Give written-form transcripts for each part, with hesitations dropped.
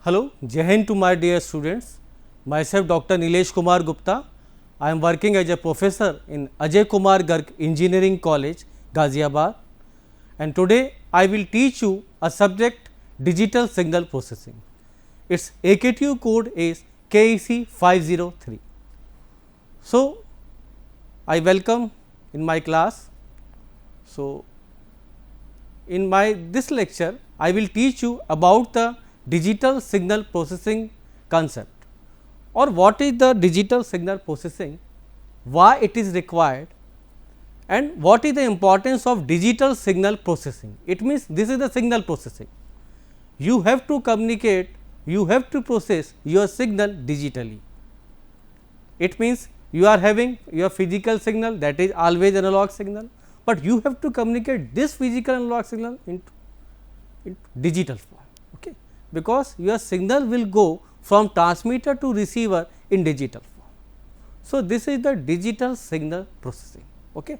Hello, Jai Hind to my dear students. Myself Dr. Nilesh Kumar Gupta. I am working as a professor in Ajay Kumar Garg Engineering College, Ghaziabad, and today I will teach you a subject digital signal processing. Its AKTU code is KEC 503. So, I welcome in my class. So, in my this lecture I will teach you about the digital signal processing concept, or what is the digital signal processing, why it is required, and what is the importance of digital signal processing. It means this is the signal processing. You have to communicate, you have to process your signal digitally. It means you are having your physical signal, that is always analog signal, but you have to communicate this physical analog signal into digital form, okay, because your signal will go from transmitter to receiver in digital form. So, this is the digital signal processing, okay,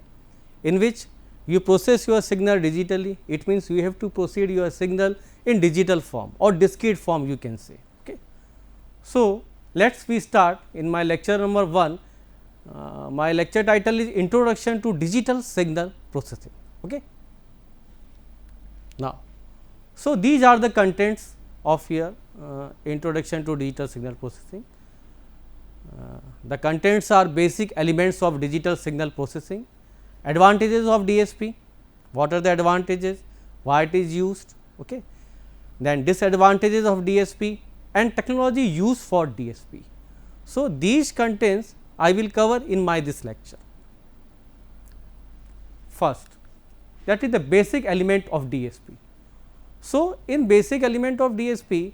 in which you process your signal digitally. It means you have to proceed your signal in digital form or discrete form, you can say. Okay. So, let us we start in my lecture number 1. My lecture title is Introduction to Digital Signal Processing. Okay. Now, so these are the contents of your Introduction to Digital Signal Processing. The contents are basic elements of digital signal processing, advantages of DSP, what are the advantages, why it is used, okay. Then disadvantages of DSP and technology used for DSP. So, these contents I will cover in my this lecture. First, that is the basic element of DSP. So, in basic element of DSP,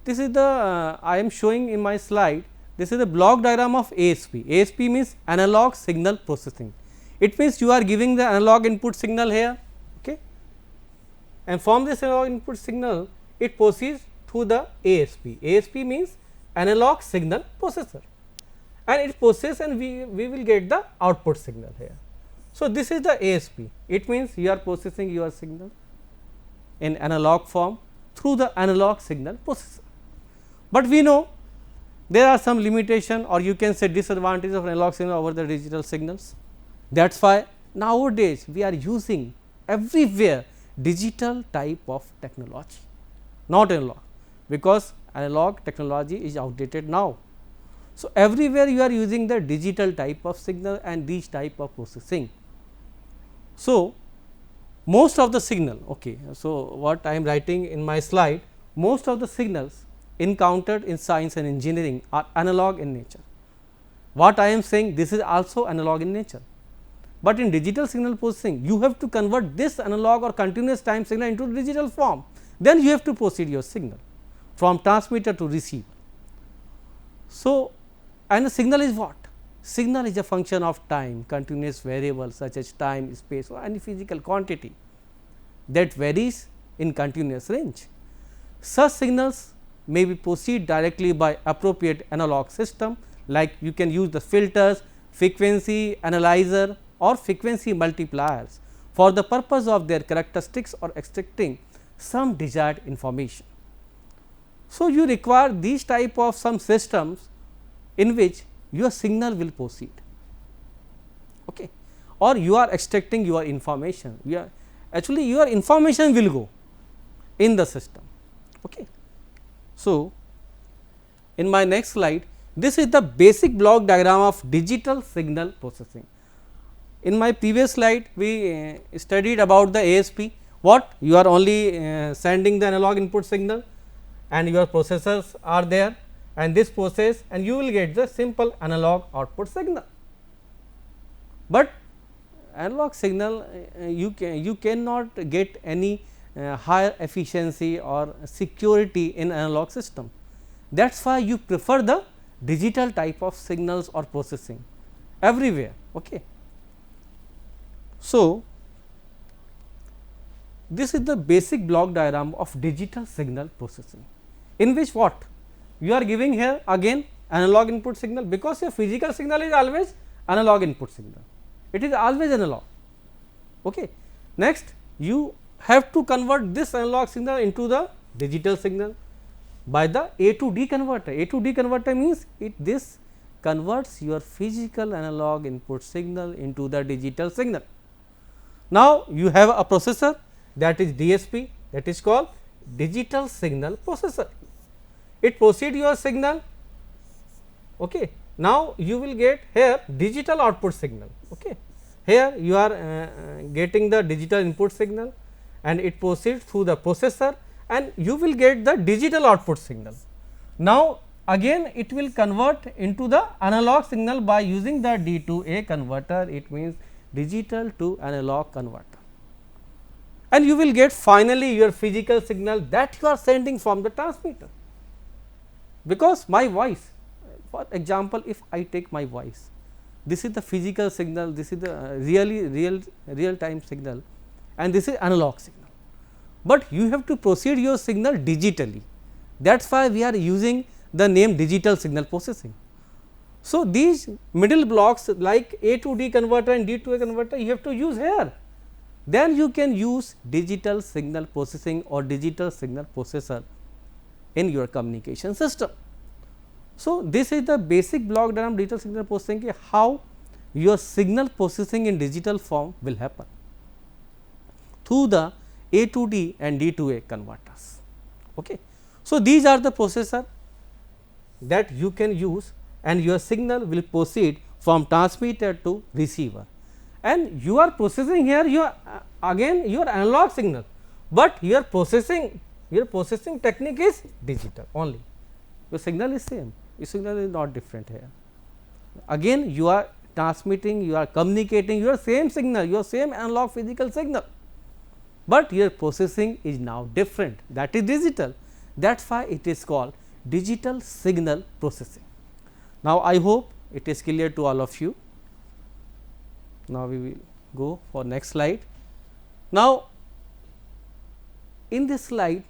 this is the I am showing in my slide, this is the block diagram of ASP. ASP means analog signal processing. It means you are giving the analog input signal here, okay, and from this analog input signal it proceeds through the ASP. ASP means analog signal processor, and it processes and we will get the output signal here. So, this is the ASP. It means you are processing your signal in analog form through the analog signal processor. But we know there are some limitation, or you can say disadvantages of analog signal over the digital signals. That is why nowadays we are using everywhere digital type of technology, not analog, because analog technology is outdated now. So, everywhere you are using the digital type of signal and these type of processing. So, most of the signal, okay, so what I am writing in my slide, most of the signals encountered in science and engineering are analog in nature. What I am saying, this is also analog in nature, but in digital signal processing you have to convert this analog or continuous time signal into digital form, then you have to proceed your signal from transmitter to receiver. So, and the signal is what? Signal is a function of time, continuous variable such as time, space, or any physical quantity that varies in continuous range. Such signals may be proceed directly by appropriate analog system, like you can use the filters, frequency analyzer or frequency multipliers for the purpose of their characteristics or extracting some desired information. So, you require these type of some systems in which your signal will proceed, okay, or you are extracting your information, actually your information will go in the system. Okay. So, in my next slide, this is the basic block diagram of digital signal processing. In my previous slide we studied about the ASP, what you are only sending the analog input signal and your processors are there, and this process and you will get the simple analog output signal. But analog signal you cannot get any higher efficiency or security in analog system. That is why you prefer the digital type of signals or processing everywhere. Okay. So, this is the basic block diagram of digital signal processing, in which what you are giving here again analog input signal, because your physical signal is always analog input signal, it is always analog. Okay. Next, you have to convert this analog signal into the digital signal. by the A to D converter. A to D converter means this converts your physical analog input signal into the digital signal. Now, you have a processor that is DSP, that is called digital signal processor. It proceeds your signal. Okay. Now, you will get here digital output signal. Okay. Here you are getting the digital input signal and it proceeds through the processor and you will get the digital output signal. Now, again it will convert into the analog signal by using the D to A converter, it means digital to analog converter, and you will get finally your physical signal that you are sending from the transmitter. Because my voice, for example, if I take my voice, this is the physical signal, this is the real time signal and this is analog signal, but you have to proceed your signal digitally. That is why we are using the name digital signal processing. So, these middle blocks like A to D converter and D to A converter you have to use here, then you can use digital signal processing or digital signal processor in your communication system. So, this is the basic block diagram digital signal processing, how your signal processing in digital form will happen through the A to D and D to A converters. Okay. So, these are the processor that you can use and your signal will proceed from transmitter to receiver, and you are processing here your again your analog signal, but your processing technique is digital only. Your signal is same, your signal is not different here. Again you are transmitting, you are communicating your same signal, your same analog physical signal, but your processing is now different, that is digital. That is why it is called digital signal processing. Now, I hope it is clear to all of you. Now, we will go for next slide. Now, in this slide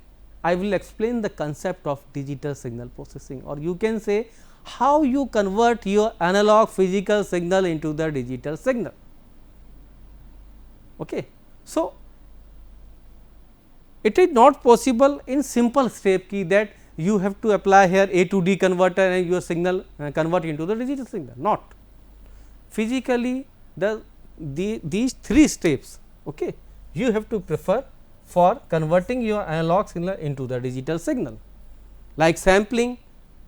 I will explain the concept of digital signal processing, or you can say how you convert your analog physical signal into the digital signal. Okay. So, it is not possible in simple step key that you have to apply here A to D converter and your signal convert into the digital signal, not. Physically these three steps, okay, you have to prefer for converting your analog signal into the digital signal, like sampling,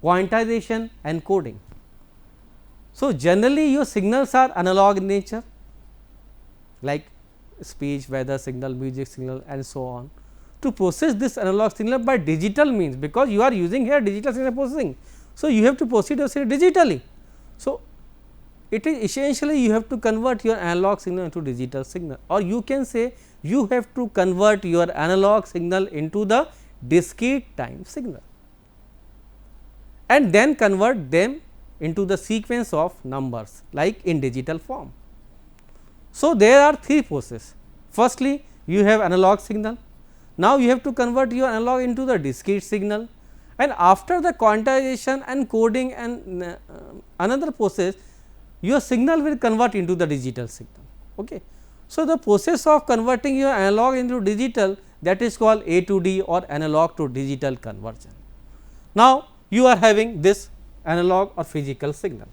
quantization and coding. So, generally your signals are analog in nature, like speech, weather signal, music signal and so on. To process this analog signal by digital means, because you are using here digital signal processing. So, you have to proceed your signal digitally. So, it is essentially you have to convert your analog signal into digital signal, or you can say you have to convert your analog signal into the discrete time signal and then convert them into the sequence of numbers like in digital form. So, there are three processes. Firstly, you have analog signal. Now, you have to convert your analog into the discrete signal, and after the quantization and coding and another process, your signal will convert into the digital signal. Okay. So, the process of converting your analog into digital, that is called A to D or analog to digital conversion. Now, you are having this analog or physical signal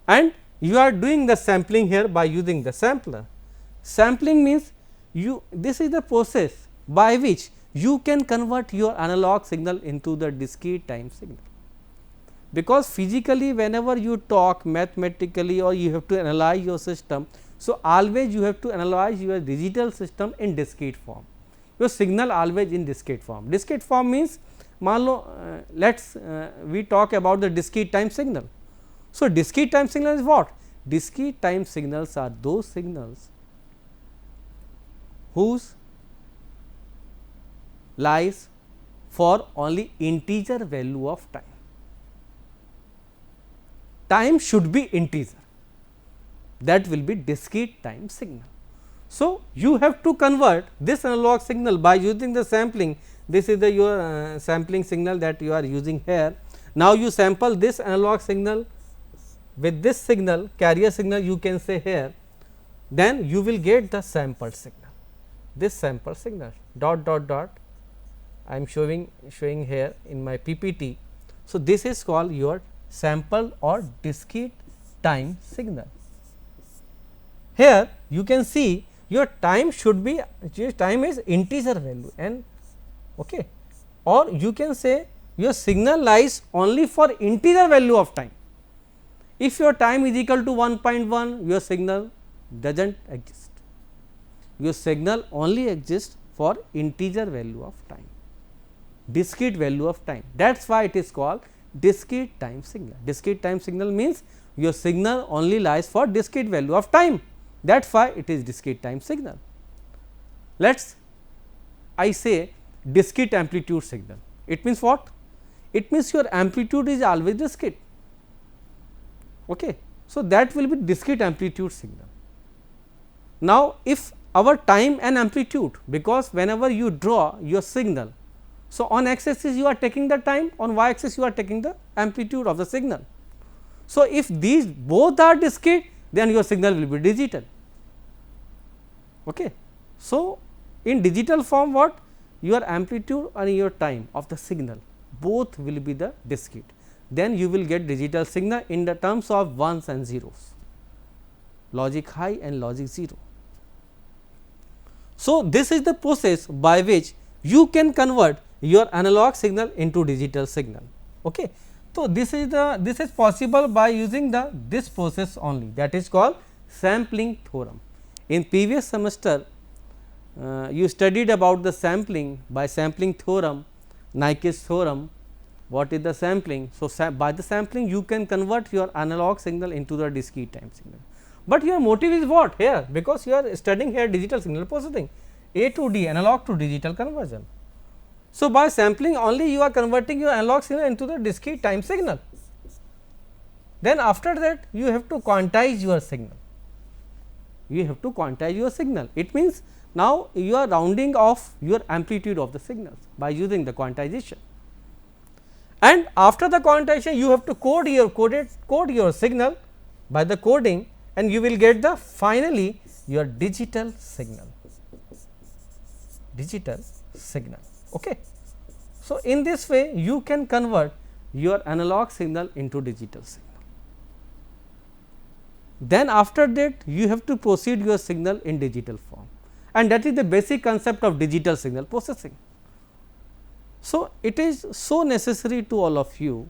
and you are doing the sampling here by using the sampler. Sampling means this is the process by which you can convert your analog signal into the discrete time signal, because physically whenever you talk mathematically or you have to analyze your system. So, always you have to analyze your digital system in discrete form, your signal always in discrete form. Discrete form means we talk about the discrete time signal. So, discrete time signal is what? Discrete time signals are those signals whose lies for only integer value of time. Time should be integer, that will be discrete time signal. So, you have to convert this analog signal by using the sampling. This is the your sampling signal that you are using here. Now, you sample this analog signal with this signal, carrier signal you can say here, then you will get the sampled signal, this sample signal dot dot dot I am showing here in my PPT. So, this is called your sample or discrete time signal. Here you can see your time should be, your time is integer value, and okay, or you can say your signal lies only for integer value of time. If your time is equal to 1.1, your signal does not exist. Your signal only exists for integer value of time, discrete value of time. That is why it is called discrete time signal. Discrete time signal means your signal only lies for discrete value of time. That is why it is discrete time signal. Let us, I say discrete amplitude signal. It means what? It means your amplitude is always discrete. Okay. So, that will be discrete amplitude signal. Now, if our time and amplitude, because whenever you draw your signal, so on x axis you are taking the time, on y axis you are taking the amplitude of the signal. So, if these both are discrete, then your signal will be digital. Okay. So, in digital form what? Your amplitude and your time of the signal both will be the discrete, then you will get digital signal in the terms of ones and zeros, logic high and logic 0. So, this is the process by which you can convert your analog signal into digital signal. Okay. So, this is possible by using this process only, that is called sampling theorem. In previous semester you studied about the sampling by sampling theorem, Nyquist theorem. What is the sampling? So, by the sampling you can convert your analog signal into the discrete time signal. But your motive is what here? Because you are studying here digital signal processing, A to D, analog to digital conversion. So, by sampling only you are converting your analog signal into the discrete time signal. Then after that you have to quantize your signal. You have to quantize your signal. It means now you are rounding off your amplitude of the signals by using the quantization. And after the quantization you have to code your signal by the coding, and you will get the finally your digital signal. Okay. So, in this way you can convert your analog signal into digital signal. Then after that you have to proceed your signal in digital form, and that is the basic concept of digital signal processing. So, it is so necessary to all of you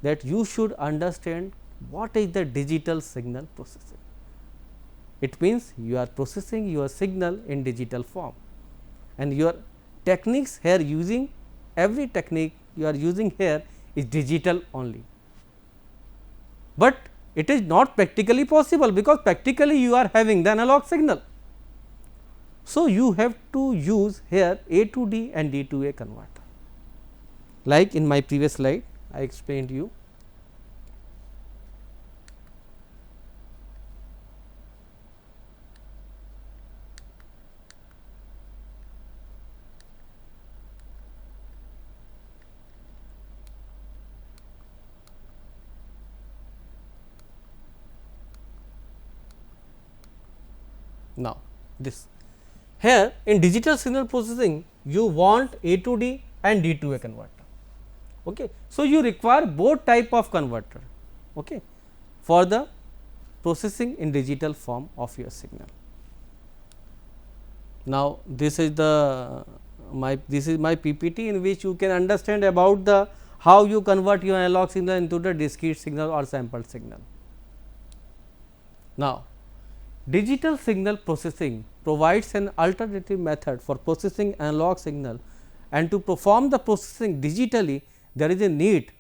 that you should understand what is the digital signal processing. It means you are processing your signal in digital form, and your techniques here using, every technique you are using here is digital only. But it is not practically possible, because practically you are having the analog signal. So, you have to use here A to D and D to A converter, like in my previous slide I explained you. Now, this here in digital signal processing you want A to D and D to A converter. Okay. So, you require both type of converter, okay, for the processing in digital form of your signal. Now, this is my PPT in which you can understand about the how you convert your analog signal into the discrete signal or sampled signal. Now, digital signal processing provides an alternative method for processing analog signal, and to perform the processing digitally there is a need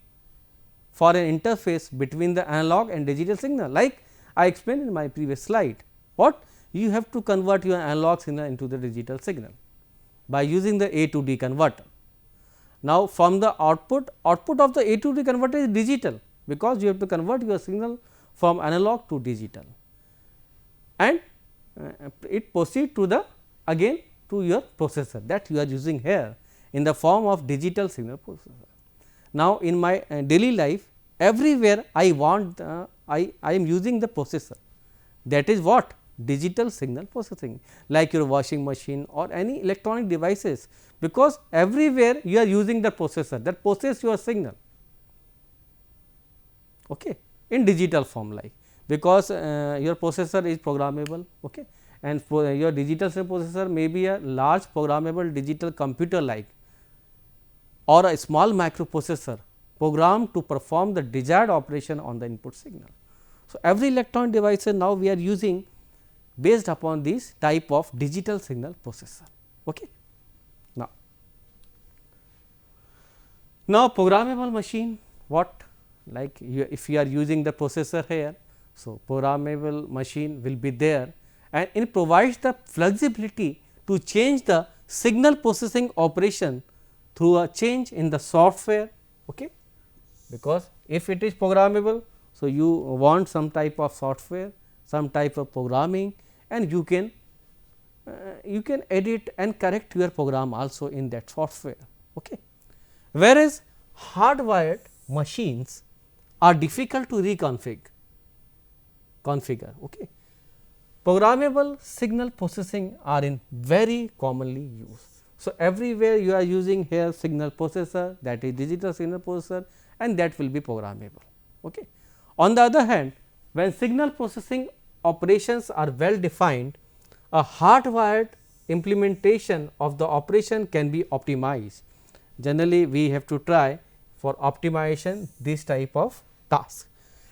for an interface between the analog and digital signal, like I explained in my previous slide. What? You have to convert your analog signal into the digital signal by using the A to D converter. Now, from the output of the A to D converter is digital, because you have to convert your signal from analog to digital, and it proceed to the again to your processor that you are using here in the form of digital signal processor. Now, in my daily life everywhere I want I am using the processor, that is what digital signal processing, like your washing machine or any electronic devices, because everywhere you are using the processor that process your signal, okay, in digital form, like because your processor is programmable, okay, and for your digital signal processor may be a large programmable digital computer like or a small microprocessor programmed to perform the desired operation on the input signal. So, every electronic device now we are using based upon this type of digital signal processor. Okay. Now, programmable machine, what, like if you are using the processor here. So, programmable machine will be there and it provides the flexibility to change the signal processing operation through a change in the software, okay, because if it is programmable. So, you want some type of software, some type of programming, and you can edit and correct your program also in that software. Okay. Whereas, hardwired machines are difficult to configure. Okay. Programmable signal processing are in very commonly used. So, everywhere you are using here signal processor, that is digital signal processor, and that will be programmable. Okay. On the other hand, when signal processing operations are well defined, a hardwired implementation of the operation can be optimized. Generally, we have to try for optimization this type of task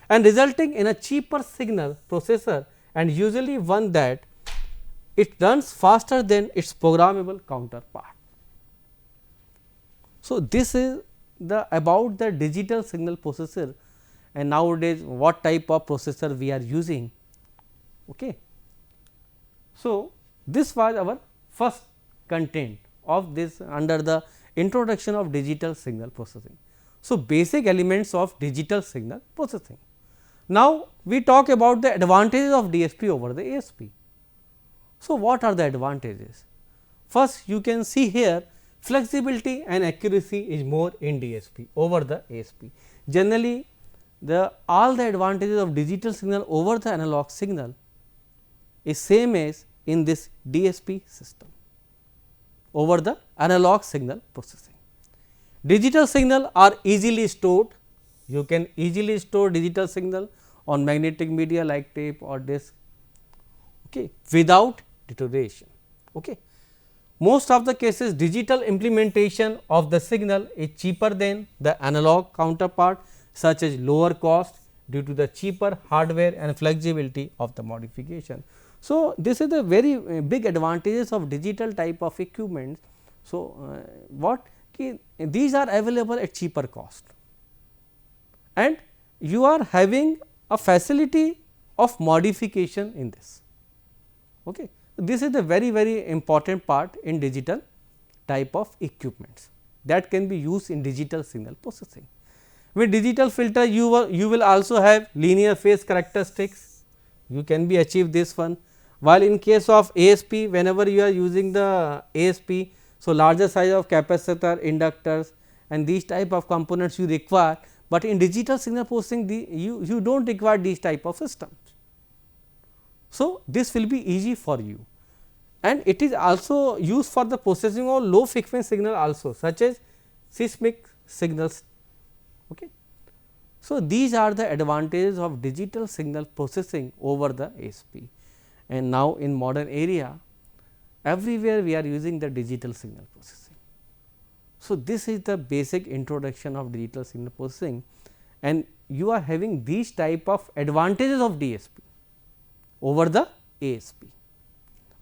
and resulting in a cheaper signal processor and usually one that it runs faster than its programmable counterpart. So, this is the about the digital signal processor and nowadays what type of processor we are using. Okay. So, this was our first content of this under the introduction of digital signal processing. So, basic elements of digital signal processing. Now, we talk about the advantages of DSP over the ASP. So, what are the advantages? First, you can see here flexibility and accuracy is more in DSP over the ASP. Generally, all the advantages of digital signal over the analog signal is same as in this DSP system over the analog signal processing. Digital signal are easily stored. You can easily store digital signal on magnetic media like tape or disk, okay, without deterioration. Okay. Most of the cases digital implementation of the signal is cheaper than the analog counterpart, such as lower cost due to the cheaper hardware and flexibility of the modification. So, this is the very big advantages of digital type of equipment. So, these are available at cheaper cost and you are having a facility of modification in this. Okay. This is the very important part in digital type of equipments that can be used in digital signal processing. With digital filter you will also have linear phase characteristics, you can be achieve this one, while in case of ASP whenever you are using the ASP. So, larger size of capacitor, inductors and these type of components you require, but in digital signal processing you do not require these type of systems. So, this will be easy for you and it is also used for the processing of low frequency signal also, such as seismic signals. Okay. So, these are the advantages of digital signal processing over the ASP, and now in modern area everywhere we are using the digital signal processing. So, this is the basic introduction of digital signal processing and you are having these type of advantages of DSP over the ASP,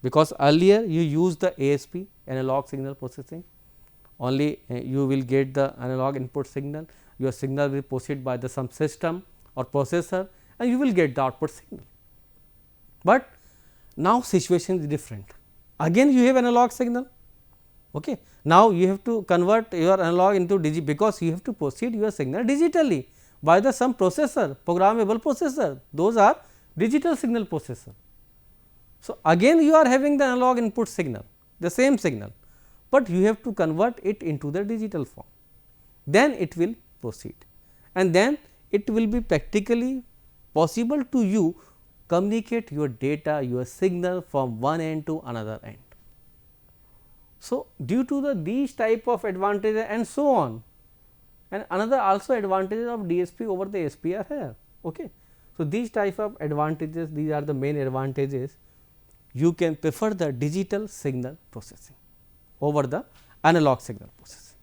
because earlier you use the ASP analog signal processing, only you will get the analog input signal, your signal will proceed by the some system or processor and you will get the output signal. But now situation is different, again you have analog signal. Okay. Now, you have to convert your analog into digital, because you have to proceed your signal digitally by the some processor, programmable processor, those are digital signal processor. So, again you are having the analog input signal, the same signal, but you have to convert it into the digital form, then it will proceed and then it will be practically possible to you communicate your data, your signal from one end to another end. So, due to these type of advantages and so on, and another also advantages of DSP over the SP are here. Okay. So, these type of advantages, these are the main advantages. You can prefer the digital signal processing over the analog signal processing.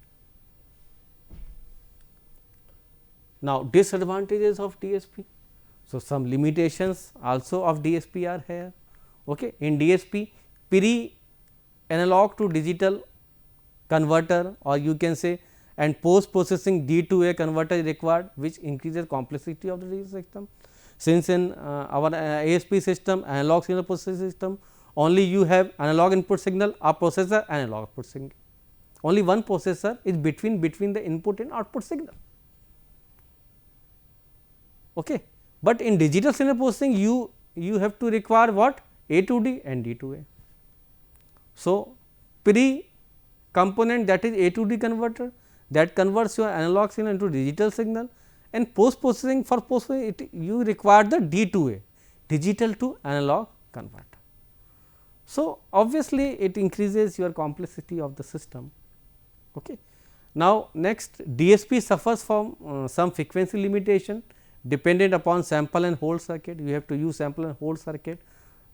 Now, disadvantages of DSP. So, some limitations also of DSP are here. Okay. In DSP, pre analog to digital converter, or you can say and post processing D to A converter is required, which increases complexity of the digital system. Since in our ASP system, analog signal processing system, only you have analog input signal, a processor, analog output signal. Only one processor is between the input and output signal. Okay. But in digital signal processing, you have to require what? A to D and D to A. So, pre component, that is A to D converter, that converts your analog signal into digital signal, and post processing, for post processing you require the D to A, digital to analog converter. So, obviously, it increases your complexity of the system. Okay. Now, next, DSP suffers from some frequency limitation dependent upon sample and hold circuit. You have to use sample and hold circuit,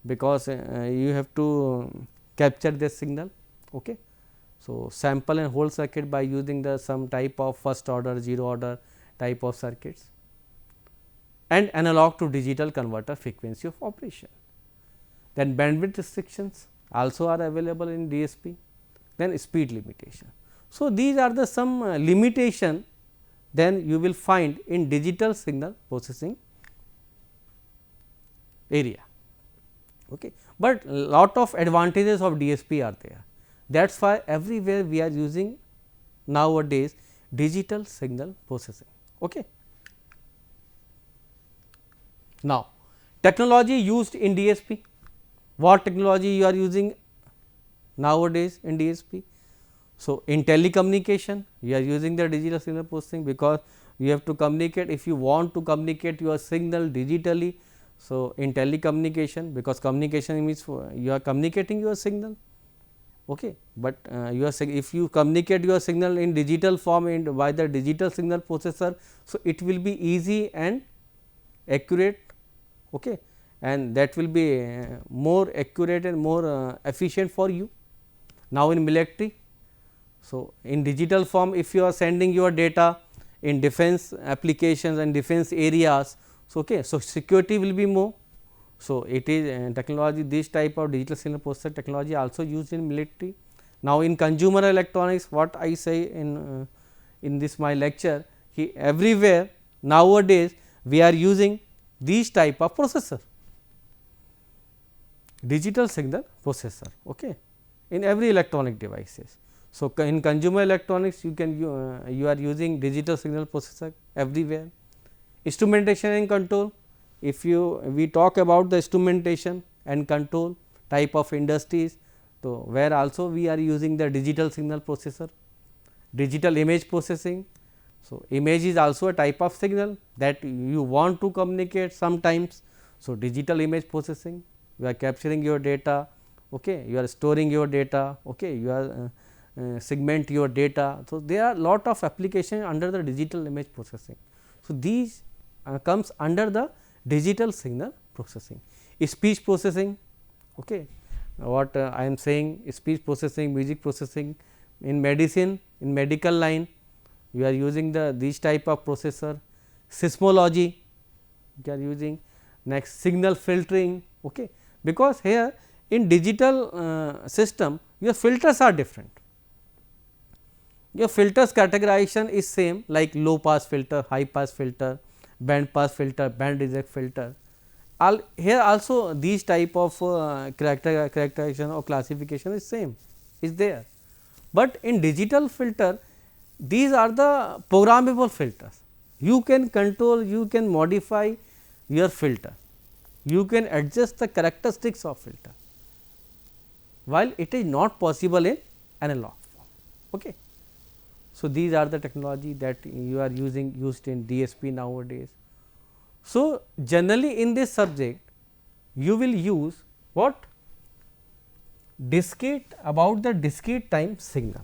because you have to capture this signal. Okay. So, sample and hold circuit by using the some type of first order, zero order type of circuits, and analog to digital converter frequency of operation. Then bandwidth restrictions also are available in DSP, then speed limitation. So, these are the some limitation then you will find in digital signal processing area. Okay. But lot of advantages of DSP are there. That is why everywhere we are using nowadays digital signal processing. Okay. Now, technology used in DSP. What technology you are using nowadays in DSP? So, in telecommunication you are using the digital signal processing, because you have to communicate, if you want to communicate your signal digitally. So, in telecommunication, because communication means you are communicating your signal. Okay. But if you communicate your signal in digital form and by the digital signal processor, so it will be easy and accurate. Okay. And that will be more accurate and more efficient for you. Now, in military, so in digital form, if you are sending your data in defense applications and defense areas, so okay, so security will be more. So, it is technology, this type of digital signal processor technology also used in military. Now, in consumer electronics, what I say in this my lecture, everywhere nowadays we are using these type of processor, digital signal processor. Okay. In every electronic devices. So, in consumer electronics you are using digital signal processor everywhere. Instrumentation and control, if we talk about the instrumentation and control type of industries, so where also we are using the digital signal processor. Digital image processing, so image is also a type of signal that you want to communicate sometimes. So, digital image processing, you are capturing your data, okay, you are storing your data, okay, you are segment your data. So, there are lot of application under the digital image processing. So, these comes under the digital signal processing. Speech processing, okay, what I am saying, speech processing, music processing. In medicine, in medical line, we are using these type of processor. Seismology we are using, next signal filtering, okay, because here in digital system your filters are different. Your filters categorization is same, like low pass filter, high pass filter, band pass filter, band reject filter. Here also these type of characterization or classification is same, is there. But in digital filter, these are the programmable filters. You can control, you can modify your filter, you can adjust the characteristics of filter, while it is not possible in analog form. Okay. So, these are the technology that you are used in DSP nowadays. So, generally in this subject you will use what? Discrete, about the discrete time signal.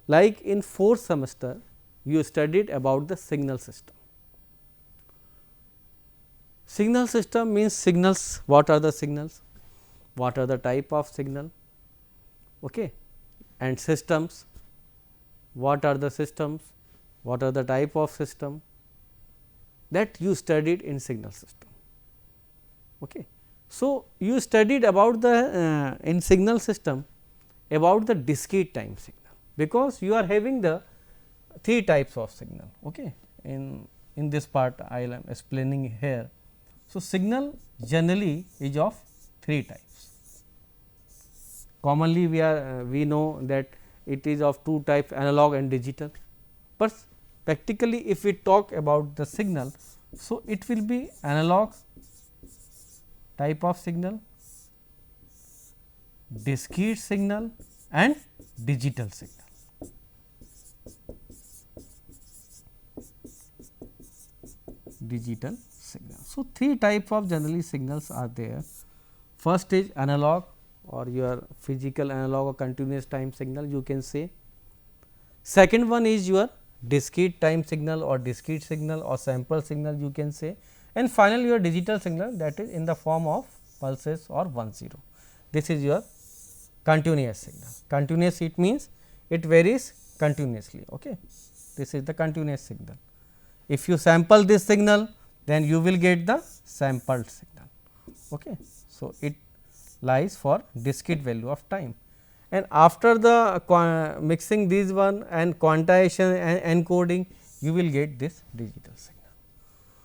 Like in 4th semester, you studied about the signal system. Signal system means signals. What are the signals? What are the type of signal? Okay. And systems. What are the systems? What are the type of system? That you studied in signal system. Okay. So, you studied about the in signal system about the discrete time signal, because you are having the 3 types of signal. Okay. In this part I am explaining here. So, signal generally is of 3 types. Commonly we know that it is of 2 types, analog and digital, but practically if we talk about the signal, so it will be analog type of signal, discrete signal and digital signal. Digital signal. So, 3 types of generally signals are there. First is analog, or your physical analog or continuous time signal you can say. Second one is your discrete time signal or discrete signal or sample signal you can say, and finally, your digital signal, that is in the form of pulses or 1 0. This is your continuous signal. Continuous, it means it varies continuously. Okay. This is the continuous signal. If you sample this signal, then you will get the sampled signal. Okay. So, it lies for discrete value of time, and after the mixing these one and quantization and encoding, you will get this digital signal.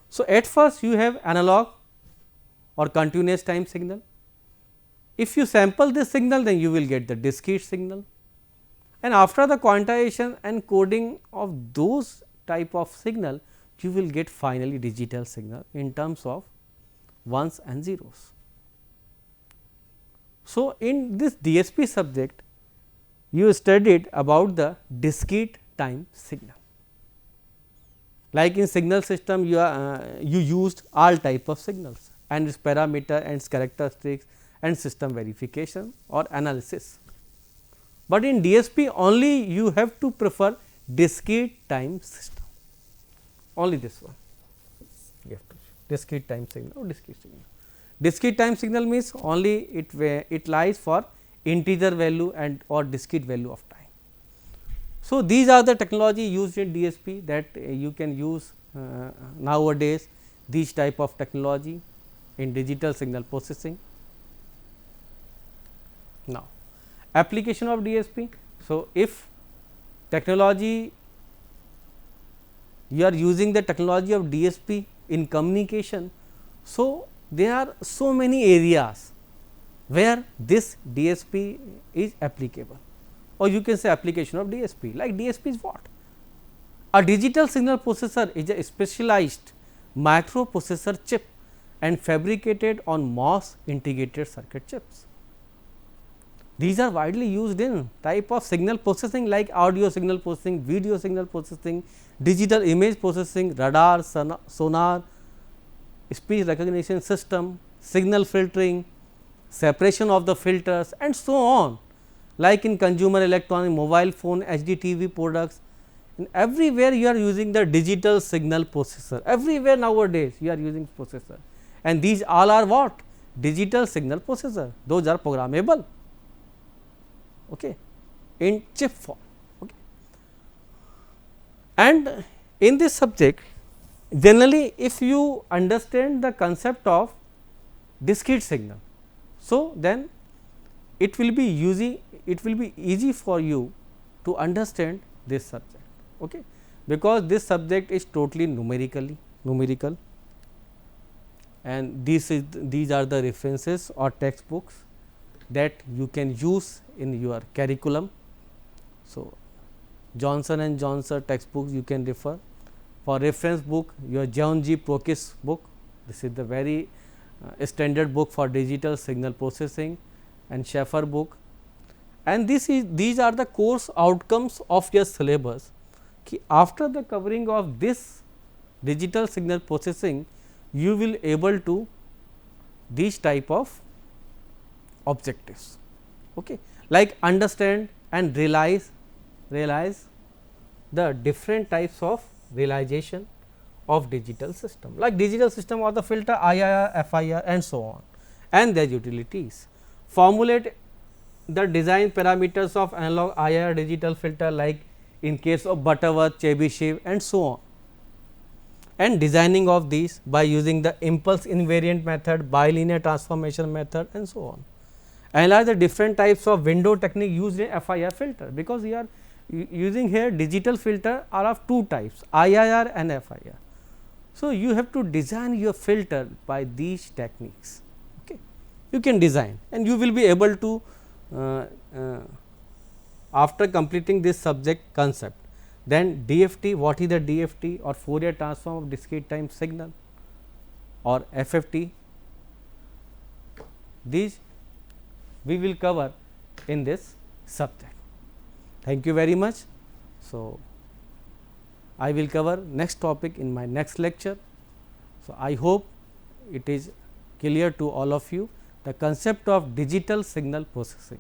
So, at first you have analog or continuous time signal. If you sample this signal, then you will get the discrete signal, and after the quantization and coding of those type of signal, you will get finally digital signal in terms of ones and zeros. So, in this DSP subject, you studied about the discrete time signal. Like in signal system, you used all type of signals and its parameter and its characteristics and system verification or analysis. But in DSP only you have to prefer discrete time system, only this one you have to discrete time signal or discrete signal. Discrete time signal means only it lies for integer value and or discrete value of time. So, these are the technology used in DSP that you can use nowadays, these type of technology in digital signal processing. Now, application of DSP. So, if technology you are using the technology of DSP in communication, so there are so many areas where this DSP is applicable, or you can say application of DSP. Like DSP is what? A digital signal processor is a specialized microprocessor chip and fabricated on MOS integrated circuit chips. These are widely used in type of signal processing like audio signal processing, video signal processing, digital image processing, radar, sonar, speech recognition system, signal filtering, separation of the filters and so on, like in consumer electronic, mobile phone, HDTV products. In everywhere you are using the digital signal processor, everywhere nowadays you are using processor, and these all are what? Digital signal processor, those are programmable, okay, in chip form. Okay. And in this subject, generally if you understand the concept of discrete signal, so then it will be easy for you to understand this subject, okay, because this subject is totally numerical, and these are the references or textbooks that you can use in your curriculum. So, Johnson and Johnson textbooks you can refer. For reference book, your John G. Prokis book, this is the very standard book for digital signal processing, and Schaeffer book, and these are the course outcomes of your syllabus. Ki after the covering of this digital signal processing, you will able to these type of objectives, okay, like understand and realize the different types of realization of digital system, like digital system or the filter IIR, FIR and so on, and their utilities. Formulate the design parameters of analog IIR digital filter, like in case of Butterworth, Chebyshev and so on, and designing of these by using the impulse invariant method, bilinear transformation method and so on. Analyze the different types of window technique used in FIR filter, because we are using here digital filter are of two types, IIR and FIR. So, you have to design your filter by these techniques. Okay. You can design and you will be able to after completing this subject concept, then DFT, what is the DFT or Fourier transform of discrete time signal or FFT, these we will cover in this subject. Thank you very much. So, I will cover next topic in my next lecture. So, I hope it is clear to all of you the concept of digital signal processing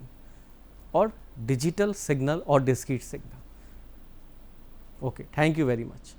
or digital signal or discrete signal. Okay. Thank you very much.